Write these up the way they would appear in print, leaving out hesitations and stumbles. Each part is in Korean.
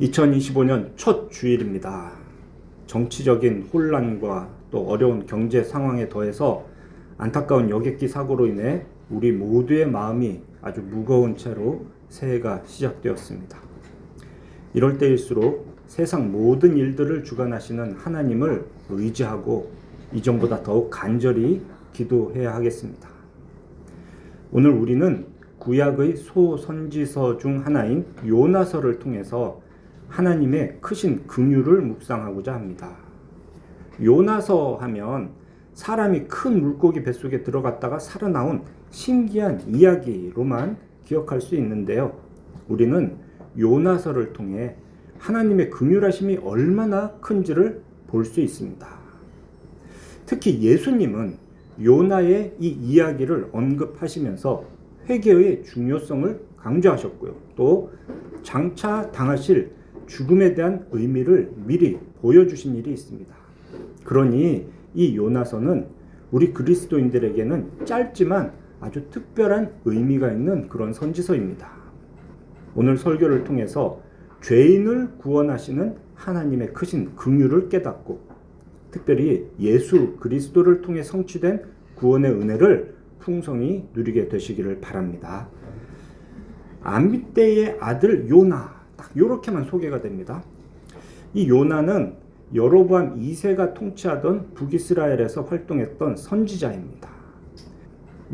2025년 첫 주일입니다. 정치적인 혼란과 또 어려운 경제 상황에 더해서 안타까운 여객기 사고로 인해 우리 모두의 마음이 아주 무거운 채로 새해가 시작되었습니다. 이럴 때일수록 세상 모든 일들을 주관하시는 하나님을 의지하고 이전보다 더욱 간절히 기도해야 하겠습니다. 오늘 우리는 구약의 소선지서 중 하나인 요나서를 통해서 하나님의 크신 긍휼을 묵상하고자 합니다. 요나서 하면 사람이 큰 물고기 뱃속에 들어갔다가 살아나온 신기한 이야기로만 기억할 수 있는데요. 우리는 요나서를 통해 하나님의 긍휼하심이 얼마나 큰지를 볼 수 있습니다. 특히 예수님은 요나의 이 이야기를 언급하시면서 회개의 중요성을 강조하셨고요. 또 장차 당하실 죽음에 대한 의미를 미리 보여주신 일이 있습니다. 그러니 이 요나서는 우리 그리스도인들에게는 짧지만 아주 특별한 의미가 있는 그런 선지서입니다. 오늘 설교를 통해서 죄인을 구원하시는 하나님의 크신 긍휼을 깨닫고 특별히 예수 그리스도를 통해 성취된 구원의 은혜를 풍성히 누리게 되시기를 바랍니다. 아미떼의 아들 요나, 딱 이렇게만 소개가 됩니다. 이 요나는 여로보암 2세가 통치하던 북이스라엘에서 활동했던 선지자입니다.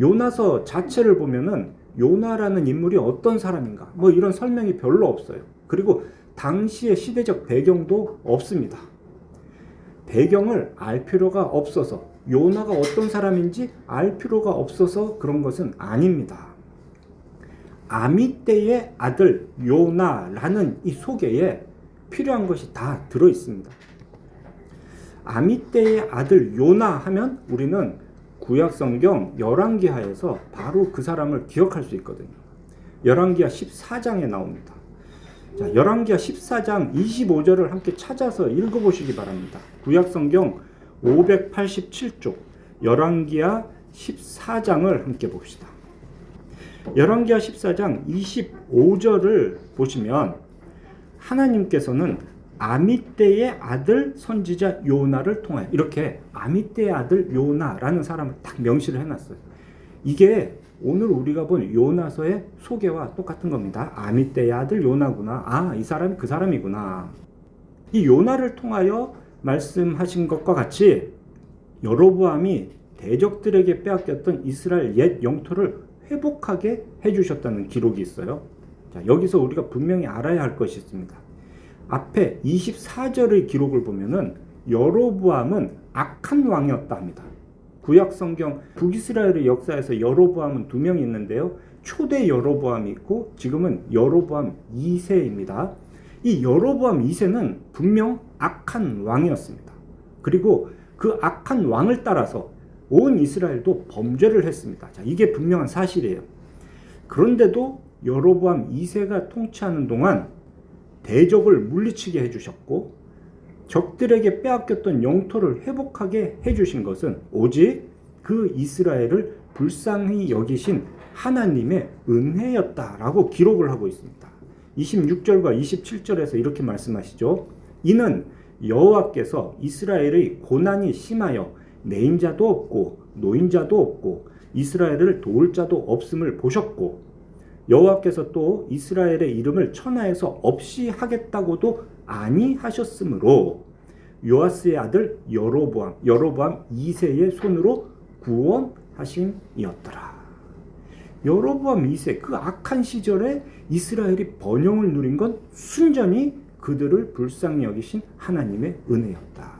요나서 자체를 보면은 요나라는 인물이 어떤 사람인가 이런 설명이 별로 없어요. 그리고 당시의 시대적 배경도 없습니다. 배경을 알 필요가 없어서 요나가 어떤 사람인지 알 필요가 없어서 그런 것은 아닙니다. 아미떼의 아들 요나라는 이 소개에 필요한 것이 다 들어 있습니다. 아미떼의 아들 요나 하면 우리는 구약성경 열왕기하에서 바로 그 사람을 기억할 수 있거든요. 열왕기하 14장에 나옵니다. 자, 열왕기하 14장 25절을 함께 찾아서 읽어보시기 바랍니다. 구약성경 587쪽 열왕기하 14장을 함께 봅시다. 열왕기하 14장 25절을 보시면 하나님께서는 아미떼의 아들 선지자 요나를 통하여 이렇게 아미떼의 아들 요나라는 사람을 딱 명시를 해놨어요. 이게 오늘 우리가 본 요나서의 소개와 똑같은 겁니다. 아미떼의 아들 요나구나. 이 사람이 그 사람이구나. 이 요나를 통하여 말씀하신 것과 같이 여로보암이 대적들에게 빼앗겼던 이스라엘 옛 영토를 회복하게 해주셨다는 기록이 있어요. 자, 여기서 우리가 분명히 알아야 할 것이 있습니다. 앞에 24절의 기록을 보면은 여로보암은 악한 왕이었다 합니다. 구약성경 북이스라엘의 역사에서 여로보암은 2명이 있는데요. 초대 여로보암이 있고 지금은 여로보암 2세입니다. 이 여로보암 2세는 분명 악한 왕이었습니다. 그리고 그 악한 왕을 따라서 온 이스라엘도 범죄를 했습니다. 자, 이게 분명한 사실이에요. 그런데도 여로보암 2세가 통치하는 동안 대적을 물리치게 해주셨고 적들에게 빼앗겼던 영토를 회복하게 해주신 것은 오직 그 이스라엘을 불쌍히 여기신 하나님의 은혜였다라고 기록을 하고 있습니다. 26절과 27절에서 이렇게 말씀하시죠. 이는 여호와께서 이스라엘의 고난이 심하여 내인자도 없고 노인자도 없고 이스라엘을 도울 자도 없음을 보셨고 여호와께서 또 이스라엘의 이름을 천하에서 없이 하겠다고도 아니하셨으므로 요아스의 아들 여로보암 2세의 손으로 구원하심이었더라. 여로보암 2세 그 악한 시절에 이스라엘이 번영을 누린 건 순전히 그들을 불쌍히 여기신 하나님의 은혜였다.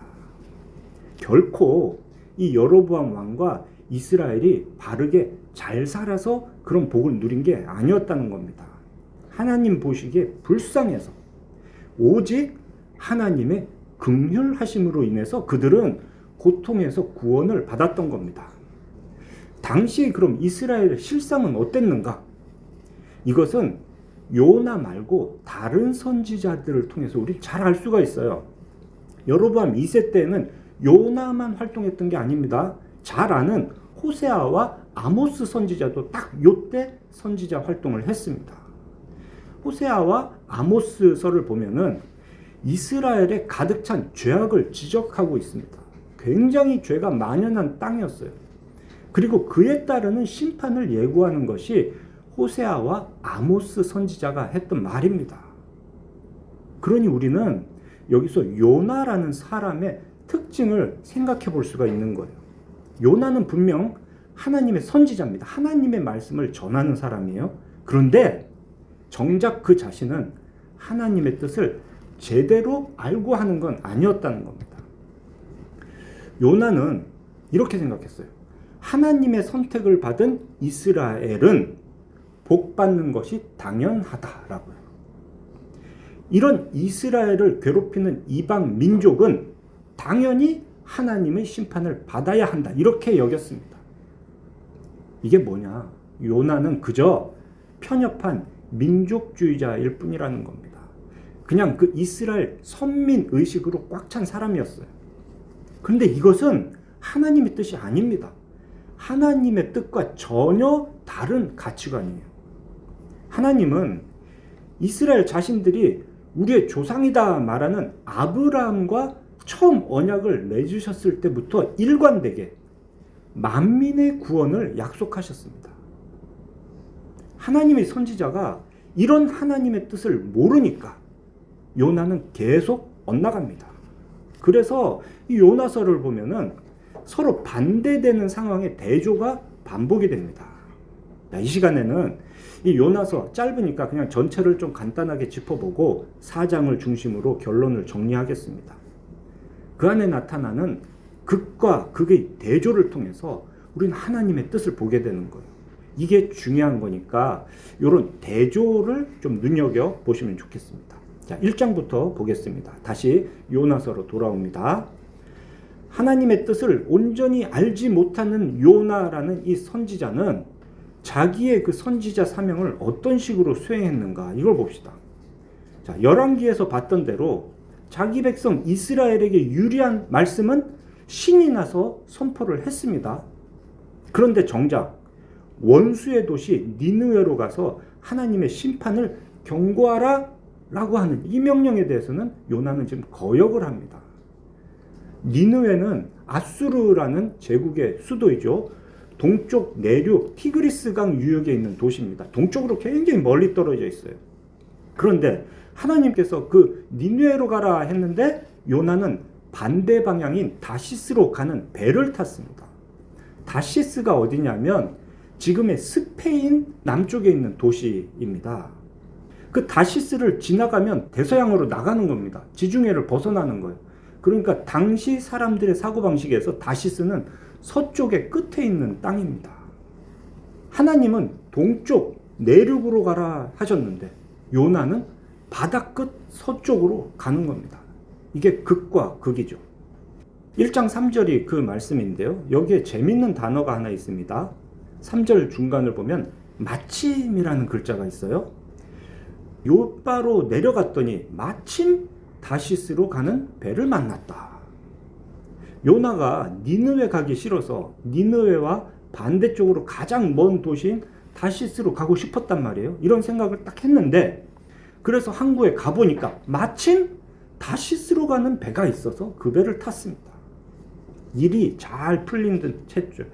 결코 이 여로보암 왕과 이스라엘이 바르게 잘 살아서 그런 복을 누린 게 아니었다는 겁니다. 하나님 보시기에 불쌍해서 오직 하나님의 긍휼하심으로 인해서 그들은 고통에서 구원을 받았던 겁니다. 당시 그럼 이스라엘의 실상은 어땠는가? 이것은 요나 말고 다른 선지자들을 통해서 우리 잘 알 수가 있어요. 여로보암 2세 때는 요나만 활동했던 게 아닙니다. 잘 아는 호세아와 아모스 선지자도 딱 요때 선지자 활동을 했습니다. 호세아와 아모스서를 보면은 이스라엘에 가득 찬 죄악을 지적하고 있습니다. 굉장히 죄가 만연한 땅이었어요. 그리고 그에 따르는 심판을 예고하는 것이 호세아와 아모스 선지자가 했던 말입니다. 그러니 우리는 여기서 요나라는 사람의 특징을 생각해 볼 수가 있는 거예요. 요나는 분명 하나님의 선지자입니다. 하나님의 말씀을 전하는 사람이에요. 그런데 정작 그 자신은 하나님의 뜻을 제대로 알고 하는 건 아니었다는 겁니다. 요나는 이렇게 생각했어요. 하나님의 선택을 받은 이스라엘은 복받는 것이 당연하다라고요. 이런 이스라엘을 괴롭히는 이방 민족은 당연히 하나님의 심판을 받아야 한다. 이렇게 여겼습니다. 이게 뭐냐? 요나는 그저 편협한 민족주의자일 뿐이라는 겁니다. 그냥 그 이스라엘 선민 의식으로 꽉 찬 사람이었어요. 그런데 이것은 하나님의 뜻이 아닙니다. 하나님의 뜻과 전혀 다른 가치관이에요. 하나님은 이스라엘 자신들이 우리의 조상이다 말하는 아브라함과 처음 언약을 맺으셨을 때부터 일관되게 만민의 구원을 약속하셨습니다. 하나님의 선지자가 이런 하나님의 뜻을 모르니까 요나는 계속 엇나갑니다. 그래서 이 요나서를 보면은 서로 반대되는 상황의 대조가 반복이 됩니다. 이 시간에는 이 요나서 짧으니까 그냥 전체를 좀 간단하게 짚어보고 4장을 중심으로 결론을 정리하겠습니다. 그 안에 나타나는 극과 극의 대조를 통해서 우리는 하나님의 뜻을 보게 되는 거예요. 이게 중요한 거니까 이런 대조를 좀 눈여겨보시면 좋겠습니다. 자, 1장부터 보겠습니다. 다시 요나서로 돌아옵니다. 하나님의 뜻을 온전히 알지 못하는 요나라는 이 선지자는 자기의 그 선지자 사명을 어떤 식으로 수행했는가 이걸 봅시다. 자, 열왕기에서 봤던 대로 자기 백성 이스라엘에게 유리한 말씀은 신이 나서 선포를 했습니다. 그런데 정작 원수의 도시 니느웨로 가서 하나님의 심판을 경고하라 라고 하는 이 명령에 대해서는 요나는 지금 거역을 합니다. 니느웨는 아수르라는 제국의 수도이죠. 동쪽 내륙 티그리스강 유역에 있는 도시입니다. 동쪽으로 굉장히 멀리 떨어져 있어요. 그런데 하나님께서 그 니느웨로 가라 했는데 요나는 반대 방향인 다시스로 가는 배를 탔습니다. 다시스가 어디냐면 지금의 스페인 남쪽에 있는 도시입니다. 그 다시스를 지나가면 대서양으로 나가는 겁니다. 지중해를 벗어나는 거예요. 그러니까 당시 사람들의 사고방식에서 다시스는 서쪽의 끝에 있는 땅입니다. 하나님은 동쪽 내륙으로 가라 하셨는데 요나는 바다 끝 서쪽으로 가는 겁니다. 이게 극과 극이죠. 1장 3절이 그 말씀인데요. 여기에 재밌는 단어가 하나 있습니다. 3절 중간을 보면 마침이라는 글자가 있어요. 요바로 내려갔더니 마침 다시스로 가는 배를 만났다. 요나가 니느웨 가기 싫어서 니느웨와 반대쪽으로 가장 먼 도시인 다시스로 가고 싶었단 말이에요. 이런 생각을 딱 했는데 그래서 항구에 가보니까 마침 다시스로 가는 배가 있어서 그 배를 탔습니다. 일이 잘 풀린 듯 했죠.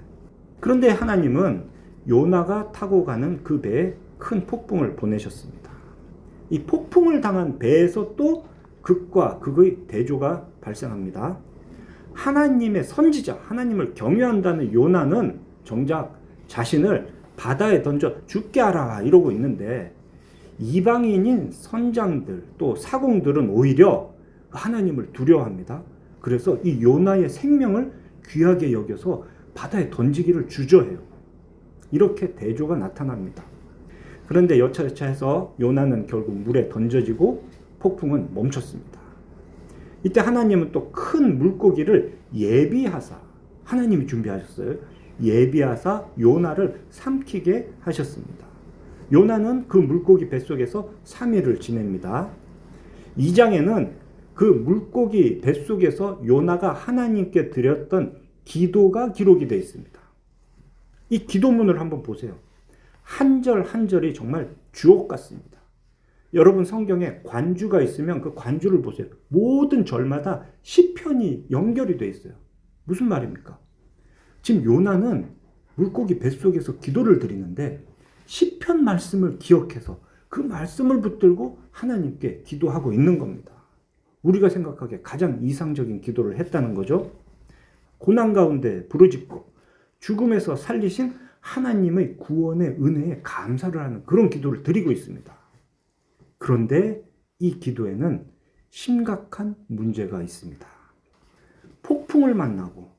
그런데 하나님은 요나가 타고 가는 그 배에 큰 폭풍을 보내셨습니다. 이 폭풍을 당한 배에서 또 극과 극의 대조가 발생합니다. 하나님의 선지자, 하나님을 경외한다는 요나는 정작 자신을 바다에 던져 죽게 하라 이러고 있는데 이방인인 선장들 또 사공들은 오히려 하나님을 두려워합니다. 그래서 이 요나의 생명을 귀하게 여겨서 바다에 던지기를 주저해요. 이렇게 대조가 나타납니다. 그런데 여차저차해서 요나는 결국 물에 던져지고 폭풍은 멈췄습니다. 이때 하나님은 또 큰 물고기를 예비하사 하나님이 준비하셨어요. 예비하사 요나를 삼키게 하셨습니다. 요나는 그 물고기 뱃속에서 3일을 지냅니다. 2장에는 그 물고기 뱃속에서 요나가 하나님께 드렸던 기도가 기록이 되어 있습니다. 이 기도문을 한번 보세요. 한 절 한 절이 정말 주옥 같습니다. 여러분 성경에 관주가 있으면 그 관주를 보세요. 모든 절마다 시편이 연결이 돼 있어요. 무슨 말입니까? 지금 요나는 물고기 뱃속에서 기도를 드리는데 시편 말씀을 기억해서 그 말씀을 붙들고 하나님께 기도하고 있는 겁니다. 우리가 생각하기에 가장 이상적인 기도를 했다는 거죠. 고난 가운데 부르짖고 죽음에서 살리신 하나님의 구원의 은혜에 감사를 하는 그런 기도를 드리고 있습니다. 그런데 이 기도에는 심각한 문제가 있습니다. 폭풍을 만나고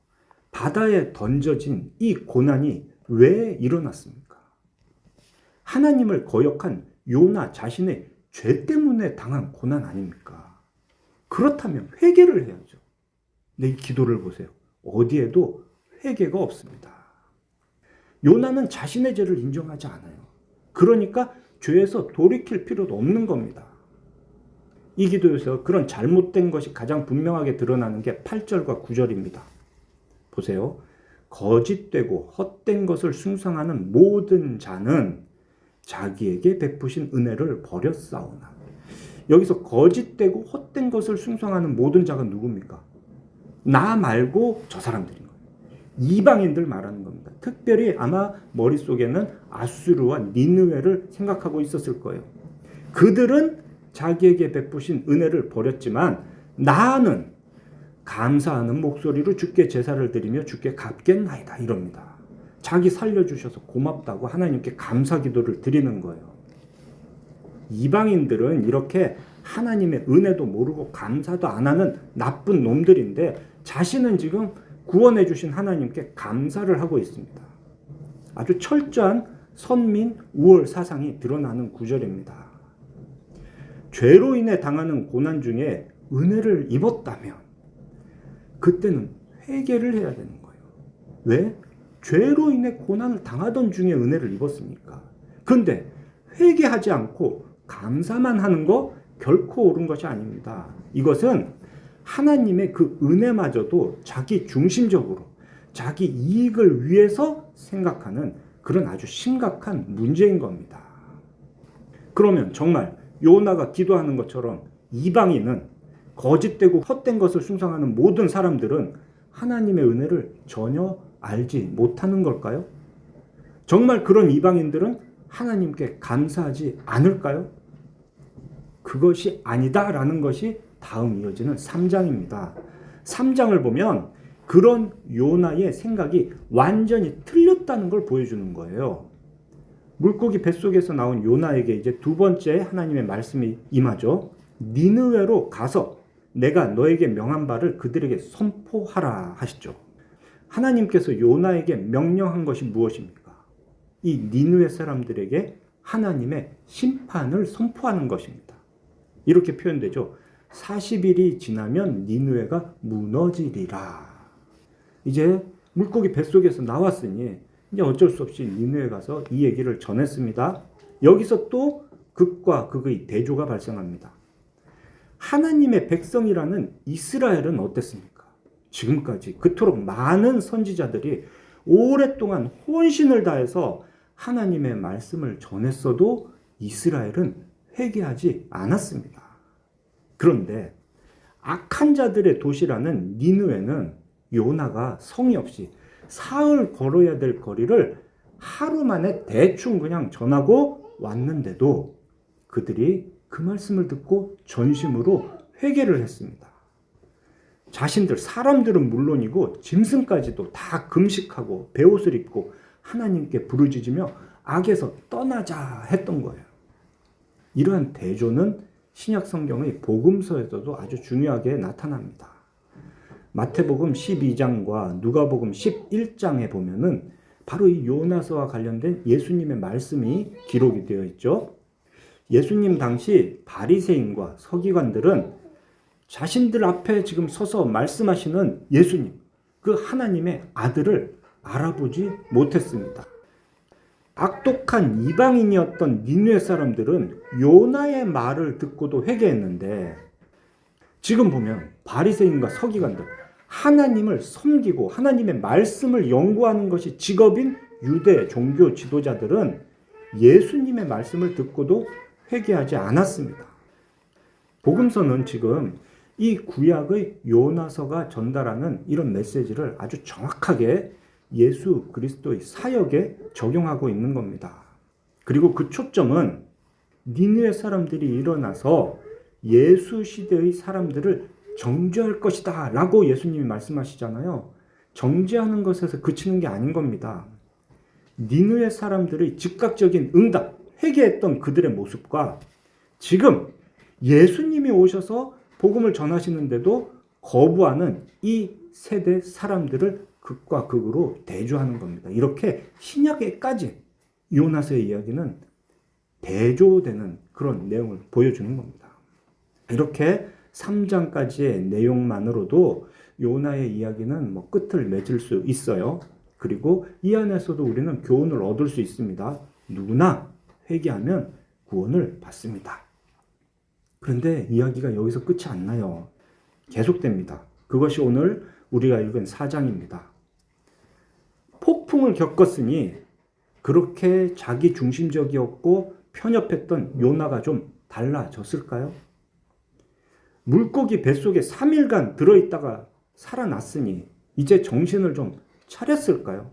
바다에 던져진 이 고난이 왜 일어났습니까? 하나님을 거역한 요나 자신의 죄 때문에 당한 고난 아닙니까? 그렇다면 회개를 해야죠. 근데 이 기도를 보세요. 어디에도 회개가 없습니다. 요나는 자신의 죄를 인정하지 않아요. 그러니까 죄에서 돌이킬 필요도 없는 겁니다. 이 기도에서 그런 잘못된 것이 가장 분명하게 드러나는 게 8절과 9절입니다. 보세요. 거짓되고 헛된 것을 숭상하는 모든 자는 자기에게 베푸신 은혜를 버렸사오나. 여기서 거짓되고 헛된 것을 숭상하는 모든 자가 누굽니까? 나 말고 저 사람들인 거예요. 이방인들 말하는 겁니다. 특별히 아마 머릿속에는 아수르와 니느웨를 생각하고 있었을 거예요. 그들은 자기에게 베푸신 은혜를 버렸지만 나는 감사하는 목소리로 주께 제사를 드리며 주께 갚겠나이다 이럽니다. 자기 살려주셔서 고맙다고 하나님께 감사 기도를 드리는 거예요. 이방인들은 이렇게 하나님의 은혜도 모르고 감사도 안 하는 나쁜 놈들인데 자신은 지금 구원해 주신 하나님께 감사를 하고 있습니다. 아주 철저한 선민 우월 사상이 드러나는 구절입니다. 죄로 인해 당하는 고난 중에 은혜를 입었다면 그때는 회개를 해야 되는 거예요. 왜? 죄로 인해 고난을 당하던 중에 은혜를 입었으니까. 그런데 회개하지 않고 감사만 하는 거 결코 옳은 것이 아닙니다. 이것은 하나님의 그 은혜마저도 자기 중심적으로 자기 이익을 위해서 생각하는 그런 아주 심각한 문제인 겁니다. 그러면 정말 요나가 기도하는 것처럼 이방인은 거짓되고 헛된 것을 숭상하는 모든 사람들은 하나님의 은혜를 전혀 알지 못하는 걸까요? 정말 그런 이방인들은 하나님께 감사하지 않을까요? 그것이 아니다라는 것이 다음 이어지는 3장입니다. 3장을 보면 그런 요나의 생각이 완전히 틀렸다는 걸 보여주는 거예요. 물고기 뱃속에서 나온 요나에게 이제 두 번째 하나님의 말씀이 임하죠. 니느웨로 가서 내가 너에게 명한 바를 그들에게 선포하라 하시죠. 하나님께서 요나에게 명령한 것이 무엇입니까? 이 니느웨 사람들에게 하나님의 심판을 선포하는 것입니다. 이렇게 표현되죠. 40일이 지나면 니느웨가 무너지리라. 이제 물고기 뱃속에서 나왔으니 이제 어쩔 수 없이 니느웨 가서 이 얘기를 전했습니다. 여기서 또 극과 극의 대조가 발생합니다. 하나님의 백성이라는 이스라엘은 어땠습니까? 지금까지 그토록 많은 선지자들이 오랫동안 혼신을 다해서 하나님의 말씀을 전했어도 이스라엘은 회개하지 않았습니다. 그런데 악한 자들의 도시라는 니느웨는 요나가 성의 없이 사흘 걸어야 될 거리를 하루 만에 대충 그냥 전하고 왔는데도 그들이 그 말씀을 듣고 전심으로 회개를 했습니다. 자신들 사람들은 물론이고 짐승까지도 다 금식하고 베옷을 입고 하나님께 부르짖으며 악에서 떠나자 했던 거예요. 이러한 대조는 신약 성경의 복음서에서도 아주 중요하게 나타납니다. 마태복음 12장과 누가복음 11장에 보면은 바로 이 요나서와 관련된 예수님의 말씀이 기록이 되어 있죠. 예수님 당시 바리새인과 서기관들은 자신들 앞에 지금 서서 말씀하시는 예수님, 그 하나님의 아들을 알아보지 못했습니다. 악독한 이방인이었던 니느웨 사람들은 요나의 말을 듣고도 회개했는데 지금 보면 바리새인과 서기관들, 하나님을 섬기고 하나님의 말씀을 연구하는 것이 직업인 유대 종교 지도자들은 예수님의 말씀을 듣고도 회개하지 않았습니다. 복음서는 지금 이 구약의 요나서가 전달하는 이런 메시지를 아주 정확하게 예수 그리스도의 사역에 적용하고 있는 겁니다. 그리고 그 초점은 니느웨 사람들이 일어나서 예수 시대의 사람들을 정죄할 것이다 라고 예수님이 말씀하시잖아요. 정죄하는 것에서 그치는 게 아닌 겁니다. 니느웨 사람들의 즉각적인 응답, 회개했던 그들의 모습과 지금 예수님이 오셔서 복음을 전하시는데도 거부하는 이 세대 사람들을 극과 극으로 대조하는 겁니다. 이렇게 신약에까지 요나서의 이야기는 대조되는 그런 내용을 보여주는 겁니다. 이렇게 3장까지의 내용만으로도 요나의 이야기는 끝을 맺을 수 있어요. 그리고 이 안에서도 우리는 교훈을 얻을 수 있습니다. 누구나 회개하면 구원을 받습니다. 그런데 이야기가 여기서 끝이 안 나요. 계속됩니다. 그것이 오늘 우리가 읽은 4장입니다. 폭풍을 겪었으니 그렇게 자기 중심적이었고 편협했던 요나가 좀 달라졌을까요? 물고기 뱃속에 3일간 들어있다가 살아났으니 이제 정신을 좀 차렸을까요?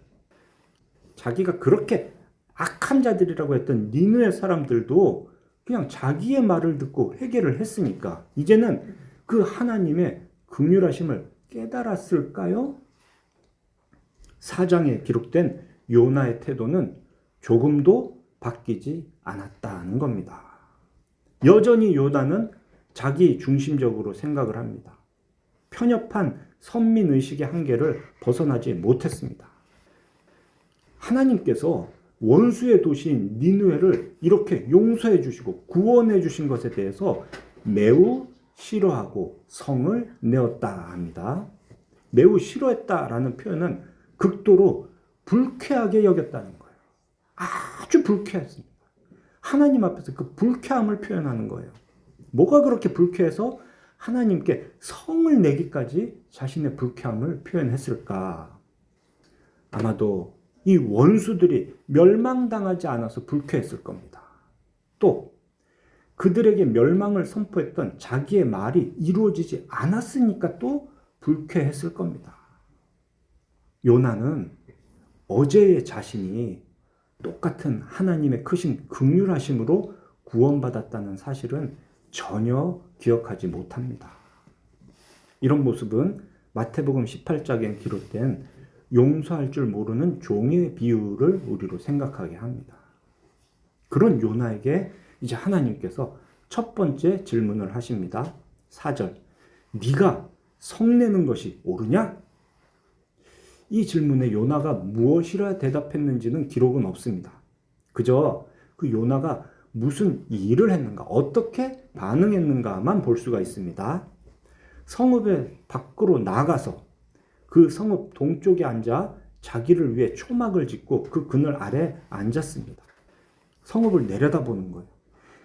자기가 그렇게 악한 자들이라고 했던 니느웨 사람들도 그냥 자기의 말을 듣고 회개를 했으니까 이제는 그 하나님의 긍휼하심을 깨달았을까요? 4장에 기록된 요나의 태도는 조금도 바뀌지 않았다는 겁니다. 여전히 요나는 자기 중심적으로 생각을 합니다. 편협한 선민의식의 한계를 벗어나지 못했습니다. 하나님께서 원수의 도시인 니느웨를 이렇게 용서해 주시고 구원해 주신 것에 대해서 매우 싫어하고 성을 내었다 합니다. 매우 싫어했다라는 표현은 극도로 불쾌하게 여겼다는 거예요. 아주 불쾌했습니다. 하나님 앞에서 그 불쾌함을 표현하는 거예요. 뭐가 그렇게 불쾌해서 하나님께 성을 내기까지 자신의 불쾌함을 표현했을까? 아마도 이 원수들이 멸망당하지 않아서 불쾌했을 겁니다. 또 그들에게 멸망을 선포했던 자기의 말이 이루어지지 않았으니까 또 불쾌했을 겁니다. 요나는 어제의 자신이 똑같은 하나님의 크신 긍휼하심으로 구원받았다는 사실은 전혀 기억하지 못합니다. 이런 모습은 마태복음 18장에 기록된 용서할 줄 모르는 종의 비유를 우리로 생각하게 합니다. 그런 요나에게 이제 하나님께서 첫 번째 질문을 하십니다. 4절. 네가 성내는 것이 옳으냐? 이 질문에 요나가 무엇이라 대답했는지는 기록은 없습니다. 그저 그 요나가 무슨 일을 했는가, 어떻게 반응했는가만 볼 수가 있습니다. 성읍의 밖으로 나가서 그 성읍 동쪽에 앉아 자기를 위해 초막을 짓고 그 그늘 아래 앉았습니다. 성읍을 내려다보는 거예요.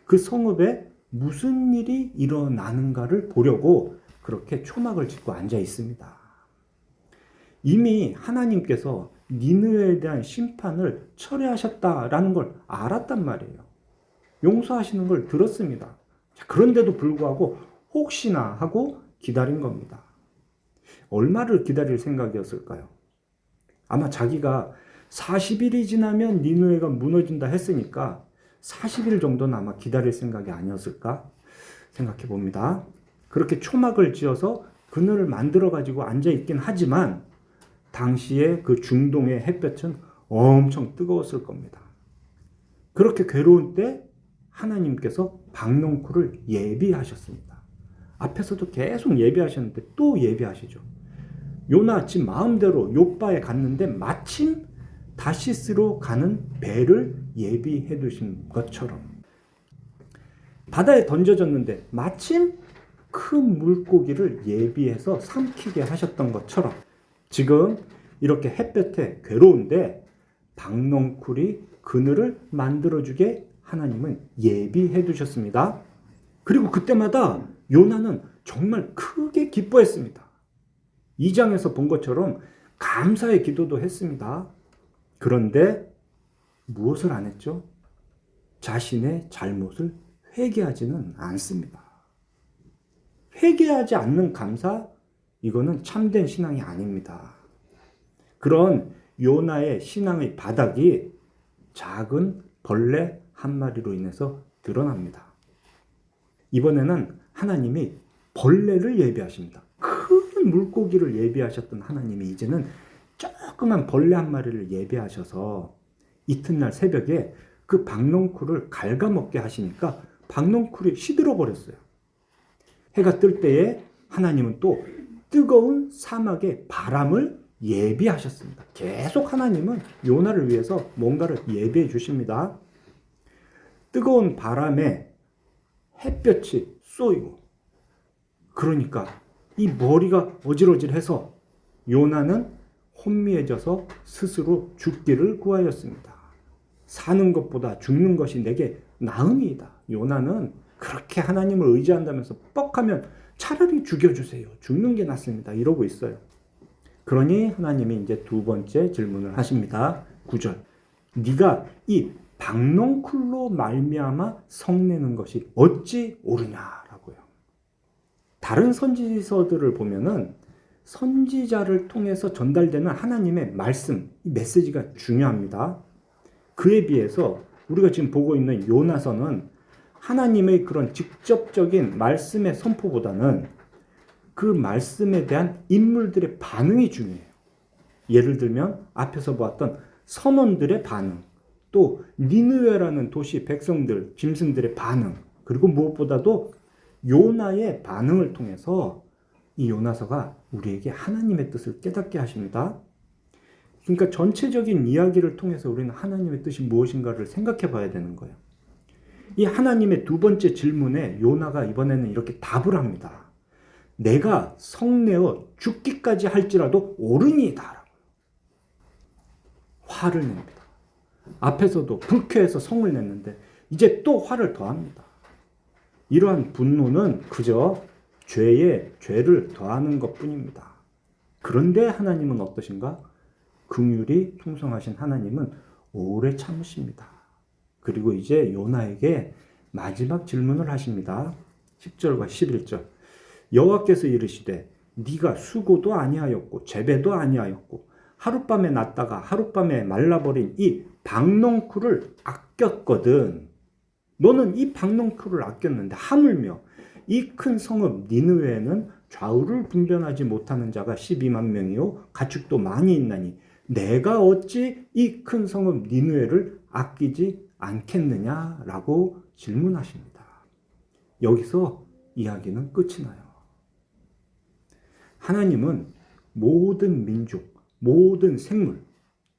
그 성읍에 무슨 일이 일어나는가를 보려고 그렇게 초막을 짓고 앉아 있습니다. 이미 하나님께서 니느웨에 대한 심판을 철회하셨다라는 걸 알았단 말이에요. 용서하시는 걸 들었습니다. 그런데도 불구하고 혹시나 하고 기다린 겁니다. 얼마를 기다릴 생각이었을까요? 아마 자기가 40일이 지나면 니느웨가 무너진다 했으니까 40일 정도는 아마 기다릴 생각이 아니었을까 생각해 봅니다. 그렇게 초막을 지어서 그늘을 만들어 가지고 앉아 있긴 하지만 당시에 그 중동의 햇볕은 엄청 뜨거웠을 겁니다. 그렇게 괴로운 때 하나님께서 박농쿨을 예비하셨습니다. 앞에서도 계속 예비하셨는데 또 예비하시죠. 요나 지 마음대로 욥바에 갔는데 마침 다시스로 가는 배를 예비해 두신 것처럼 바다에 던져졌는데 마침 큰 물고기를 예비해서 삼키게 하셨던 것처럼 지금 이렇게 햇볕에 괴로운데 박농쿨이 그늘을 만들어주게 하나님은 예비해 두셨습니다. 그리고 그때마다 요나는 정말 크게 기뻐했습니다. 2장에서 본 것처럼 감사의 기도도 했습니다. 그런데 무엇을 안 했죠? 자신의 잘못을 회개하지는 않습니다. 회개하지 않는 감사, 이거는 참된 신앙이 아닙니다. 그런 요나의 신앙의 바닥이 작은 벌레 한 마리로 인해서 드러납니다. 이번에는 하나님이 벌레를 예비하십니다. 큰 물고기를 예비하셨던 하나님이 이제는 조그만 벌레 한 마리를 예비하셔서 이튿날 새벽에 그 박넝쿨을 갉아먹게 하시니까 박넝쿨이 시들어 버렸어요. 해가 뜰 때에 하나님은 또 뜨거운 사막의 바람을 예비하셨습니다. 계속 하나님은 요나를 위해서 뭔가를 예비해 주십니다. 뜨거운 바람에 햇볕이 쏘이고, 그러니까 이 머리가 어질어질해서 요나는 혼미해져서 스스로 죽기를 구하였습니다. 사는 것보다 죽는 것이 내게 나으니이다. 요나는 그렇게 하나님을 의지한다면서 뻑하면 차라리 죽여주세요. 죽는 게 낫습니다. 이러고 있어요. 그러니 하나님이 이제 두 번째 질문을 하십니다. 9절. 네가 이 박넝쿨로 말미암아 성내는 것이 어찌 옳으냐라고요. 다른 선지서들을 보면은 선지자를 통해서 전달되는 하나님의 말씀, 이 메시지가 중요합니다. 그에 비해서 우리가 지금 보고 있는 요나서는 하나님의 그런 직접적인 말씀의 선포보다는 그 말씀에 대한 인물들의 반응이 중요해요. 예를 들면 앞에서 보았던 선원들의 반응, 또 니느웨라는 도시 백성들, 짐승들의 반응, 그리고 무엇보다도 요나의 반응을 통해서 이 요나서가 우리에게 하나님의 뜻을 깨닫게 하십니다. 그러니까 전체적인 이야기를 통해서 우리는 하나님의 뜻이 무엇인가를 생각해 봐야 되는 거예요. 이 하나님의 두 번째 질문에 요나가 이번에는 이렇게 답을 합니다. 내가 성내어 죽기까지 할지라도 옳으니이다. 화를 냅니다. 앞에서도 불쾌해서 성을 냈는데 이제 또 화를 더합니다. 이러한 분노는 그저 죄에 죄를 더하는 것뿐입니다. 그런데 하나님은 어떠신가? 긍휼이 풍성하신 하나님은 오래 참으십니다. 그리고 이제 요나에게 마지막 질문을 하십니다. 10절과 11절. 여호와께서 이르시되 네가 수고도 아니하였고 재배도 아니하였고 하룻밤에 났다가 하룻밤에 말라버린 이 박넝쿨을 아꼈거든. 너는 이 박넝쿨을 아꼈는데 하물며 이 큰 성읍 니느웨에는 좌우를 분별하지 못하는 자가 12만 명이요 가축도 많이 있나니 내가 어찌 이 큰 성읍 니느웨를 아끼지 않겠느냐라고 질문하십니다. 여기서 이야기는 끝이 나요. 하나님은 모든 민족, 모든 생물,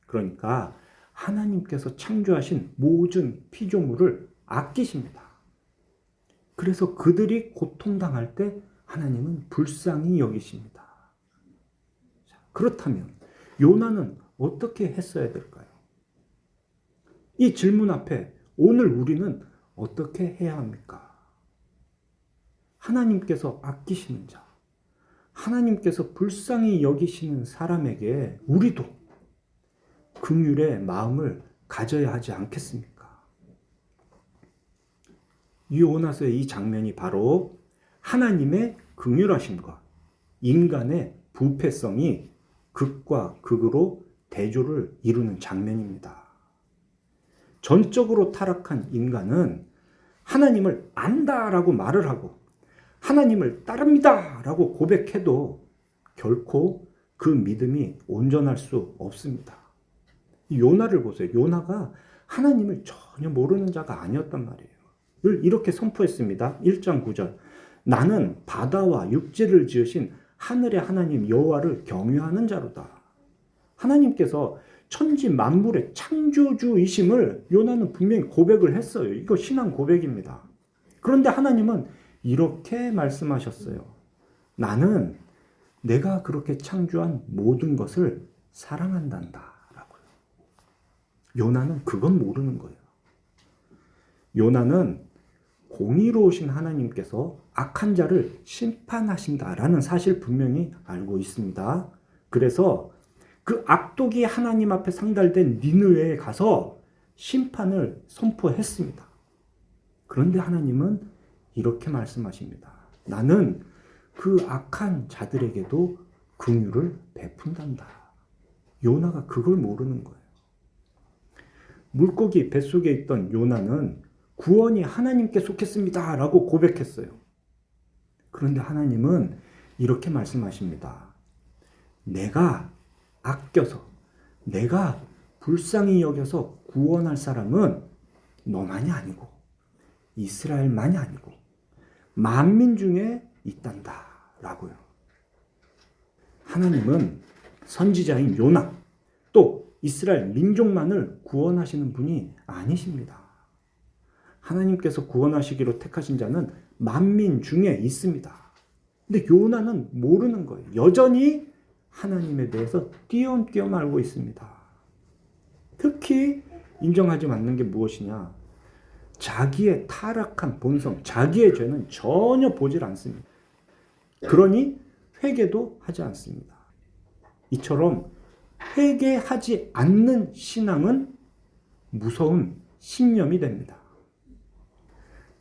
그러니까 하나님께서 창조하신 모든 피조물을 아끼십니다. 그래서 그들이 고통당할 때 하나님은 불쌍히 여기십니다. 그렇다면 요나는 어떻게 했어야 될까요? 이 질문 앞에 오늘 우리는 어떻게 해야 합니까? 하나님께서 아끼시는 자, 하나님께서 불쌍히 여기시는 사람에게 우리도 긍휼의 마음을 가져야 하지 않겠습니까? 이 요나서의 이 장면이 바로 하나님의 긍휼하심과 인간의 부패성이 극과 극으로 대조를 이루는 장면입니다. 전적으로 타락한 인간은 하나님을 안다라고 말을 하고 하나님을 따릅니다라고 고백해도 결코 그 믿음이 온전할 수 없습니다. 요나를 보세요. 요나가 하나님을 전혀 모르는 자가 아니었단 말이에요. 이렇게 선포했습니다. 1장 9절. 나는 바다와 육지를 지으신 하늘의 하나님 여호와를 경외하는 자로다. 하나님께서 천지 만물의 창조주이심을 요나는 분명히 고백을 했어요. 이거 신앙 고백입니다. 그런데 하나님은 이렇게 말씀하셨어요. 나는 내가 그렇게 창조한 모든 것을 사랑한단다. 라고요. 요나는 그건 모르는 거예요. 요나는 공의로우신 하나님께서 악한 자를 심판하신다라는 사실 분명히 알고 있습니다. 그래서 그 악독이 하나님 앞에 상달된 니느웨에 가서 심판을 선포했습니다. 그런데 하나님은 이렇게 말씀하십니다. 나는 그 악한 자들에게도 긍휼을 베푼단다. 요나가 그걸 모르는 거예요. 물고기 뱃속에 있던 요나는 구원이 하나님께 속했습니다 라고 고백했어요. 그런데 하나님은 이렇게 말씀하십니다. 내가 아껴서, 내가 불쌍히 여겨서 구원할 사람은 너만이 아니고 이스라엘만이 아니고 만민 중에 있단다 라고요. 하나님은 선지자인 요나 또 이스라엘 민족만을 구원하시는 분이 아니십니다. 하나님께서 구원하시기로 택하신 자는 만민 중에 있습니다. 근데 요나는 모르는 거예요. 여전히 하나님에 대해서 띄엄띄엄 알고 있습니다. 특히 인정하지 않는 게 무엇이냐? 자기의 타락한 본성, 자기의 죄는 전혀 보질 않습니다. 그러니 회개도 하지 않습니다. 이처럼 회개하지 않는 신앙은 무서운 신념이 됩니다.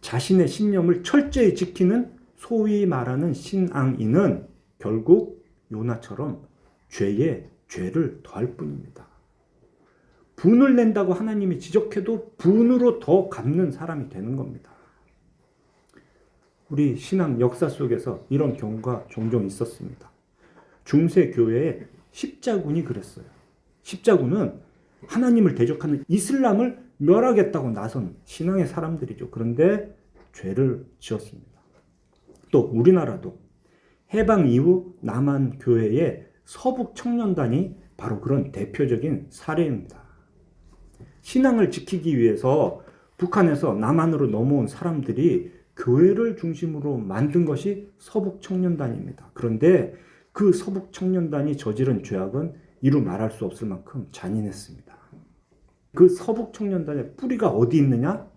자신의 신념을 철저히 지키는 소위 말하는 신앙인은 결국 요나처럼 죄에 죄를 더할 뿐입니다. 분을 낸다고 하나님이 지적해도 분으로 더 갚는 사람이 되는 겁니다. 우리 신앙 역사 속에서 이런 경우가 종종 있었습니다. 중세 교회의 십자군이 그랬어요. 십자군은 하나님을 대적하는 이슬람을 멸하겠다고 나선 신앙의 사람들이죠. 그런데 죄를 지었습니다. 또 우리나라도 해방 이후 남한 교회의 서북 청년단이 바로 그런 대표적인 사례입니다. 신앙을 지키기 위해서 북한에서 남한으로 넘어온 사람들이 교회를 중심으로 만든 것이 서북 청년단입니다. 그런데 그 서북 청년단이 저지른 죄악은 이루 말할 수 없을 만큼 잔인했습니다. 그 서북 청년단의 뿌리가 어디 있느냐?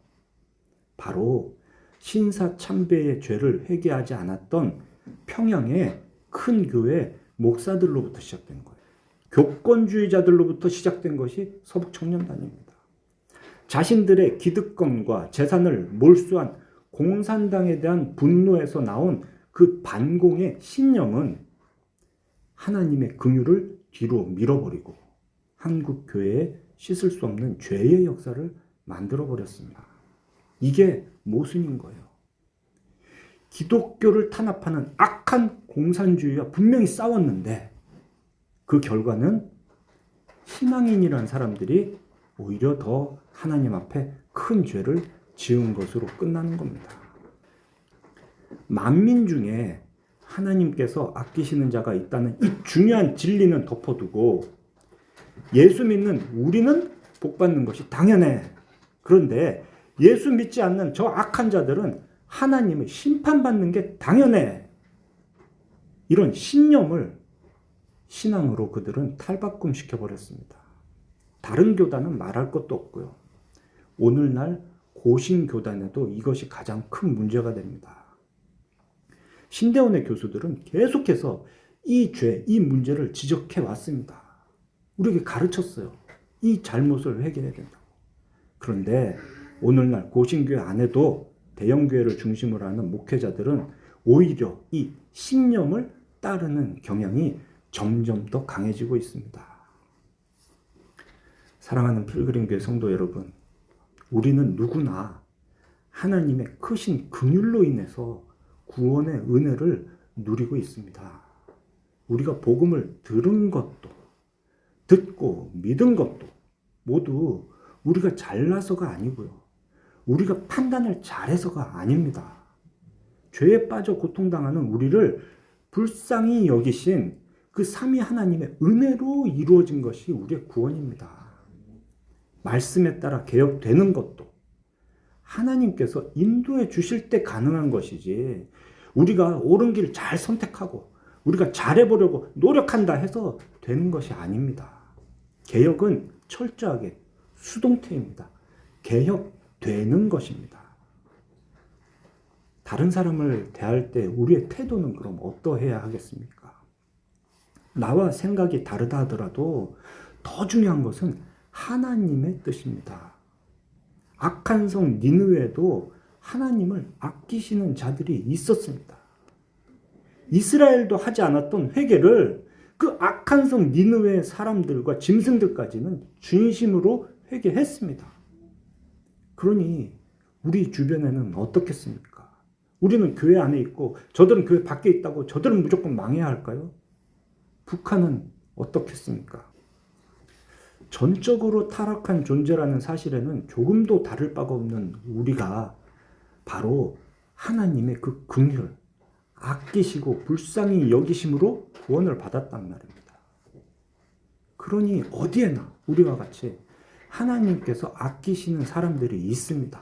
바로 신사참배의 죄를 회개하지 않았던 평양의 큰 교회 목사들로부터 시작된 거예요. 교권주의자들로부터 시작된 것이 서북 청년단입니다. 자신들의 기득권과 재산을 몰수한 공산당에 대한 분노에서 나온 그 반공의 신념은 하나님의 긍휼을 뒤로 밀어버리고 한국 교회에 씻을 수 없는 죄의 역사를 만들어버렸습니다. 이게 모순인 거예요. 기독교를 탄압하는 악한 공산주의와 분명히 싸웠는데 그 결과는 신앙인이라는 사람들이 오히려 더 하나님 앞에 큰 죄를 지은 것으로 끝나는 겁니다. 만민 중에 하나님께서 아끼시는 자가 있다는 이 중요한 진리는 덮어두고 예수 믿는 우리는 복받는 것이 당연해. 그런데 예수 믿지 않는 저 악한 자들은 하나님의 심판받는 게 당연해. 이런 신념을 신앙으로 그들은 탈바꿈 시켜버렸습니다. 다른 교단은 말할 것도 없고요. 오늘날 고신교단에도 이것이 가장 큰 문제가 됩니다. 신대원의 교수들은 계속해서 이 죄, 이 문제를 지적해 왔습니다. 우리에게 가르쳤어요. 이 잘못을 회개해야 된다고. 그런데 오늘날 고신교회 안에도 대형교회를 중심으로 하는 목회자들은 오히려 이 신념을 따르는 경향이 점점 더 강해지고 있습니다. 사랑하는 필그림교회 성도 여러분, 우리는 누구나 하나님의 크신 긍휼로 인해서 구원의 은혜를 누리고 있습니다. 우리가 복음을 들은 것도, 듣고 믿은 것도 모두 우리가 잘나서가 아니고요. 우리가 판단을 잘해서가 아닙니다. 죄에 빠져 고통당하는 우리를 불쌍히 여기신 그 삼위 하나님의 은혜로 이루어진 것이 우리의 구원입니다. 말씀에 따라 개혁되는 것도 하나님께서 인도해 주실 때 가능한 것이지 우리가 옳은 길 잘 선택하고 우리가 잘해보려고 노력한다 해서 되는 것이 아닙니다. 개혁은 철저하게 수동태입니다. 개혁되는 것입니다. 다른 사람을 대할 때 우리의 태도는 그럼 어떠해야 하겠습니까? 나와 생각이 다르다 하더라도 더 중요한 것은 하나님의 뜻입니다. 악한 성 니느웨도 하나님을 아끼시는 자들이 있었습니다. 이스라엘도 하지 않았던 회개를 그 악한 성 니느웨의 사람들과 짐승들까지는 진심으로 회개했습니다. 그러니 우리 주변에는 어떻겠습니까? 우리는 교회 안에 있고 저들은 교회 밖에 있다고 저들은 무조건 망해야 할까요? 북한은 어떻겠습니까? 전적으로 타락한 존재라는 사실에는 조금도 다를 바가 없는 우리가 바로 하나님의 그 긍휼, 아끼시고 불쌍히 여기심으로 구원을 받았단 말입니다. 그러니 어디에나 우리와 같이 하나님께서 아끼시는 사람들이 있습니다.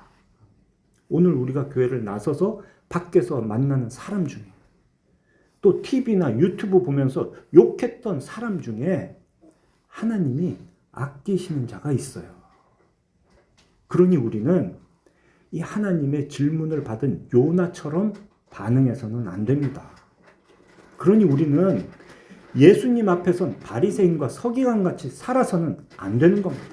오늘 우리가 교회를 나서서 밖에서 만나는 사람 중에, 또 TV나 유튜브 보면서 욕했던 사람 중에 하나님이 아끼시는 자가 있어요. 그러니 우리는 이 하나님의 질문을 받은 요나처럼 반응해서는 안 됩니다. 그러니 우리는 예수님 앞에선 바리새인과 서기관같이 살아서는 안 되는 겁니다.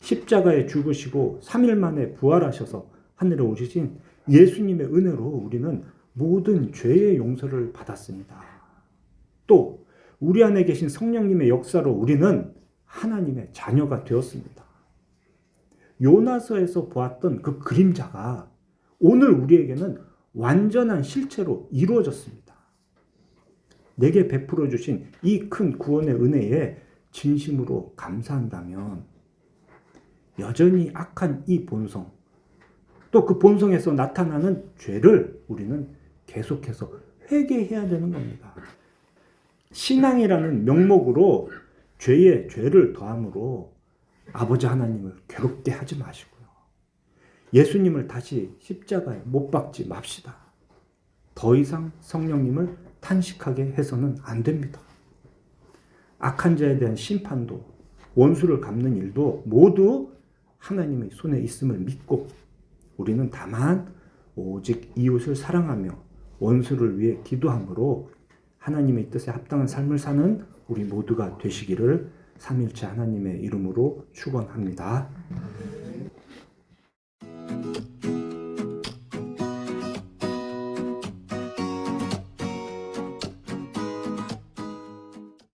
십자가에 죽으시고 3일 만에 부활하셔서 하늘에 오르신 예수님의 은혜로 우리는 모든 죄의 용서를 받았습니다. 또 우리 안에 계신 성령님의 역사로 우리는 하나님의 자녀가 되었습니다. 요나서에서 보았던 그 그림자가 오늘 우리에게는 완전한 실체로 이루어졌습니다. 내게 베풀어 주신 이 큰 구원의 은혜에 진심으로 감사한다면 여전히 악한 이 본성, 또 그 본성에서 나타나는 죄를 우리는 계속해서 회개해야 되는 겁니다. 신앙이라는 명목으로 죄에 죄를 더함으로 아버지 하나님을 괴롭게 하지 마시고요. 예수님을 다시 십자가에 못 박지 맙시다. 더 이상 성령님을 탄식하게 해서는 안 됩니다. 악한 자에 대한 심판도 원수를 갚는 일도 모두 하나님의 손에 있음을 믿고 우리는 다만 오직 이웃을 사랑하며 원수를 위해 기도함으로 하나님의 뜻에 합당한 삶을 사는 우리 모두가 되시기를 삼일체 하나님의 이름으로 축원합니다.